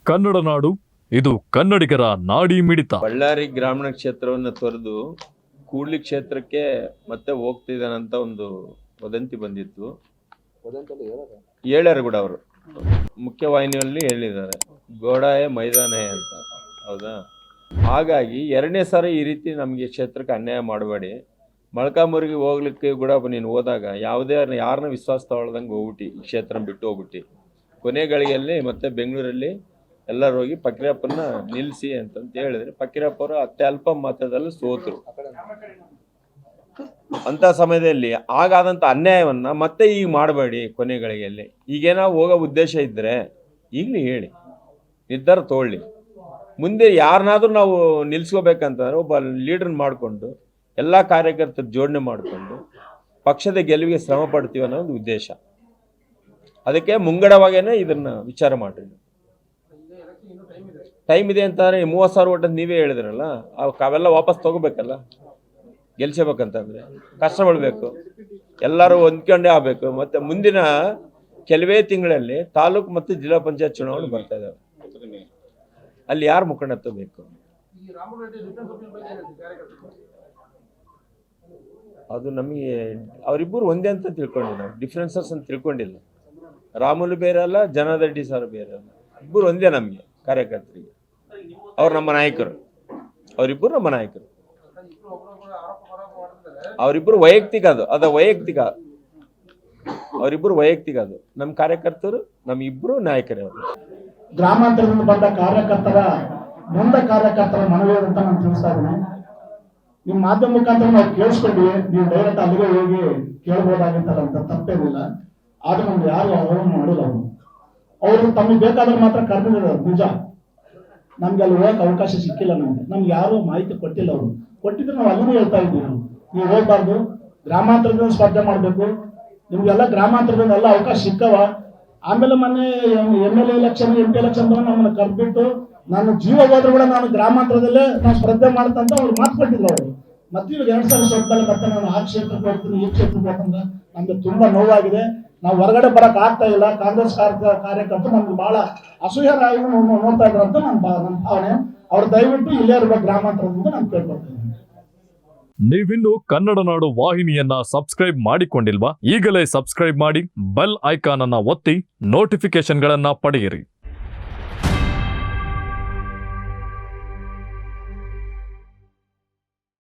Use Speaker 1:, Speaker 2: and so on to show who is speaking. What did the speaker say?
Speaker 1: ಕನ್ನಡ ನಾಡು, ಇದು ಕನ್ನಡಿಗರ ನಾಡಿ ಮಿಡಿತ.
Speaker 2: ಬಳ್ಳಾರಿ ಗ್ರಾಮೀಣ ಕ್ಷೇತ್ರವನ್ನು ತೊರೆದು ಕೂಡ್ಲಿ ಕ್ಷೇತ್ರಕ್ಕೆ ಮತ್ತೆ ಹೋಗ್ತಿದ್ದಾನಂತ ಒಂದು ವದಂತಿ ಬಂದಿತ್ತು. ಹೇಳ್ಯಾರ ಕೂಡ ಅವರು ಮುಖ್ಯವಾಹಿನಿಯಲ್ಲಿ ಹೇಳಿದ್ದಾರೆ, ಗೋಡಾಯೇ ಮೈದಾನೇ ಅಂತ. ಹೌದಾ? ಹಾಗಾಗಿ ಎರಡನೇ ಸಾರಿ ಈ ರೀತಿ ನಮಗೆ ಕ್ಷೇತ್ರಕ್ಕೆ ಅನ್ಯಾಯ ಮಾಡಬೇಡಿ. ಮೊಳಕಾಲ್ಮೂರಿಗೆ ಹೋಗ್ಲಿಕ್ಕೆ ಕೂಡ ನೀನು ಹೋದಾಗ ಯಾವುದೇ ಯಾರನ್ನ ವಿಶ್ವಾಸ ತಗೊಳ್ದಂಗೆ ಹೋಗ್ಬಿಟ್ಟು ಈ ಕ್ಷೇತ್ರ ಬಿಟ್ಟು ಹೋಗ್ಬಿಟ್ಟು ಕೊನೆ ಗಳಿಗೆಯಲ್ಲಿ ಮತ್ತೆ ಬೆಂಗಳೂರಲ್ಲಿ ಎಲ್ಲರೂ ಹೋಗಿ ಫಕೀರಪ್ಪನ ನಿಲ್ಲಿಸಿ ಅಂತಂತ ಹೇಳಿದ್ರೆ ಫಕೀರಪ್ಪ ಅವರು ಅತ್ಯಲ್ಪ ಮತದಲ್ಲಿ ಸೋತರು. ಅಂತ ಸಮಯದಲ್ಲಿ ಆಗಾದಂಥ ಅನ್ಯಾಯವನ್ನ ಮತ್ತೆ ಈಗ ಮಾಡಬೇಡಿ. ಕೊನೆ ಗಳಿಗೆಯಲ್ಲಿ ಈಗೇನೋ ಹೋಗೋ ಉದ್ದೇಶ ಇದ್ದರೆ ಈಗಲೇ ಹೇಳಿ, ನಿರ್ಧಾರ ತಗೊಳ್ಳಿ. ಮುಂದೆ ಯಾರನ್ನಾದ್ರೂ ನಾವು ನಿಲ್ಲಿಸ್ಕೋಬೇಕಂತಂದ್ರೆ ಒಬ್ಬ ಲೀಡರ್ನ ಮಾಡಿಕೊಂಡು ಎಲ್ಲ ಕಾರ್ಯಕರ್ತರ ಜೋಡಣೆ ಮಾಡಿಕೊಂಡು ಪಕ್ಷದ ಗೆಲುವಿಗೆ ಶ್ರಮ ಪಡ್ತೀವಿ ಅನ್ನೋ ಒಂದು ಉದ್ದೇಶ. ಅದಕ್ಕೆ ಮುಂಗಡವಾಗೇನೆ ಇದನ್ನ ವಿಚಾರ ಮಾಡ್ರಿ. ಟೈಮ್ ಇದೆ ಅಂತಂದ್ರೆ 30,000 ಓಟ್ ಅಂತ ನೀವೇ ಹೇಳಿದ್ರಲ್ಲ, ಅವೆಲ್ಲ ವಾಪಸ್ ತಗೋಬೇಕಲ್ಲ. ಗೆಲ್ಸಬೇಕಂತಂದ್ರೆ ಕಷ್ಟ ಪಡಬೇಕು, ಎಲ್ಲರೂ ಹೊಂದ್ಕೊಂಡೇ ಆಗಬೇಕು. ಮತ್ತೆ ಮುಂದಿನ ಕೆಲವೇ ತಿಂಗಳಲ್ಲಿ ತಾಲೂಕು ಮತ್ತು ಜಿಲ್ಲಾ ಪಂಚಾಯತ್ ಚುನಾವಣೆ ಬರ್ತಾ ಇದ್ದಾವೆ. ಅಲ್ಲಿ ಯಾರು ಮುಖಂಡತ್ವ ಬೇಕು? ಅದು ನಮಗೆ ಅವರಿಬ್ಬರು ಒಂದೇ ಅಂತ ತಿಳ್ಕೊಂಡಿಲ್ಲ, ನಾವು ಡಿಫ್ರೆನ್ಸಸ್ ಅಂತ ತಿಳ್ಕೊಂಡಿಲ್ಲ. ರಾಮುಲು ಬೇರೆ ಅಲ್ಲ, ಜನಾರ್ದನ್ ಸರ್ ಬೇರೆ ಅಲ್ಲ, ಇಬ್ಬರು ಒಂದೇ ನಮಗೆ ಕಾರ್ಯಕರ್ತರಿಗೆ. ಅವ್ರು ನಮ್ಮ ನಾಯಕರು, ಅವರಿಬ್ಬರು ನಮ್ಮ ನಾಯಕರು. ಅವರಿಬ್ಬರು ವೈಯಕ್ತಿಕ, ಅದು ವೈಯಕ್ತಿಕ, ಅವರಿಬ್ಬರು ವೈಯಕ್ತಿಕ. ಅದು ನಮ್ಮ ಕಾರ್ಯಕರ್ತರು, ನಮ್ಮ ಇಬ್ಬರು ನಾಯಕರೇ. ಅವರು
Speaker 3: ಗ್ರಾಮಾಂತರದಿಂದ ಬಂದ ಕಾರ್ಯಕರ್ತರ ಮನವಿ ಅಂತ ನಾನು ತಿಳಿಸ್ತಾ ಇದ್ದೀನಿ. ನಿಮ್ಮ ಮಾಧ್ಯಮ ಮುಖಾಂತರ ನಾವು ಕೇಳಿಸ್ಕೊಂಡ್ವಿ, ನೀವು ಡೈರೆಕ್ಟ್ ಅಲ್ಲಿಗೆ ಹೋಗಿ ಕೇಳ್ಬೋದಾಗಿತ್ತಲ್ಲ, ತಪ್ಪೇನಿಲ್ಲ. ಆದ್ರೆ ನಮ್ಗೆ ಯಾರು ಅವರನ್ನು ಮಾಡಿಲ್ಲ. ಅವರು ತಮಗೆ ಬೇಕಾದ್ರೆ ಮಾತ್ರ ಕರೆದಿದ್ದಾರೆ, ನಿಜ. ನಮ್ಗೆ ಅಲ್ಲಿ ಹೋಗಕ್ಕೆ ಅವಕಾಶ ಸಿಕ್ಕಿಲ್ಲ. ನಮ್ಗೆ ಯಾರು ಮಾಹಿತಿ ಕೊಟ್ಟಿಲ್ಲ. ಅವರು ಕೊಟ್ಟಿದ್ರೆ ನಾವು ಅಲ್ಲಿನೂ ಹೇಳ್ತಾ ಇದ್ದೀವಿ, ನೀವು ಹೋಗ್ಬಾರ್ದು, ಗ್ರಾಮಾಂತರದಿಂದ ಸ್ಪರ್ಧೆ ಮಾಡಬೇಕು. ನಿಮ್ಗೆಲ್ಲ ಗ್ರಾಮಾಂತರದಿಂದ ಎಲ್ಲ ಅವಕಾಶ ಸಿಕ್ಕವ. ಆಮೇಲೆ ಮೊನ್ನೆ MLA ಎಲೆಕ್ಷನ್, MP ಎಲೆಕ್ಷನ್ ನಮ್ಮನ್ನು ಕರೆದ್ಬಿಟ್ಟು ನಾನು ಜೀವ ಹೋದ್ರೂ ಕೂಡ ನಾನು ಗ್ರಾಮಾಂತರದಲ್ಲೇ ನಾನು ಸ್ಪರ್ಧೆ ಮಾಡ್ತಂತ ಅವ್ರು ಮಾತು ಕೊಟ್ಟಿದ್ರು. ಅವರು ಮತ್ತೆ ಇವಾಗ 2000 ಮತ್ತೆ ನಾನು ಆ ಕ್ಷೇತ್ರಕ್ಕೆ ಹೋಗ್ತೀನಿ, ಈ ಕ್ಷೇತ್ರಕ್ಕೆ ಹೋಗ್ತಂದ್ರೆ ನಮ್ಗೆ ತುಂಬಾ ನೋವಾಗಿದೆ. ನಾವು ಹೊರಗಡೆ ಬರಕ್ ಆಗ್ತಾ ಇಲ್ಲ. ಕಾಂಗ್ರೆಸ್ ಕಾರ್ಯಕರ್ತರು ನಮ್ಗೆ ಬಹಳ ಅಸೂಯರಾಗಿ ನೋಡ್ತಾ ಇದ್ರು ಅಂತ ನನ್ನ ಭಾವನೆ. ಅವ್ರು ದಯವಿಟ್ಟು ಇಲ್ಲೇ ಇರುವ ಗ್ರಾಮಾಂತರದಿಂದ ನಾನು ಕೇಳ್ಕೊಳ್ತೀನಿ.
Speaker 1: ನೀವಿನ್ನು ಕನ್ನಡ ನಾಡು ವಾಹಿನಿಯನ್ನ ಸಬ್ಸ್ಕ್ರೈಬ್ ಮಾಡಿಕೊಂಡಿಲ್ವಾ? ಈಗಲೇ ಸಬ್ಸ್ಕ್ರೈಬ್ ಮಾಡಿ, ಬೆಲ್ ಐಕಾನ್ ಅನ್ನ ಒತ್ತಿ ನೋಟಿಫಿಕೇಶನ್ಗಳನ್ನ ಪಡೆಯಿರಿ.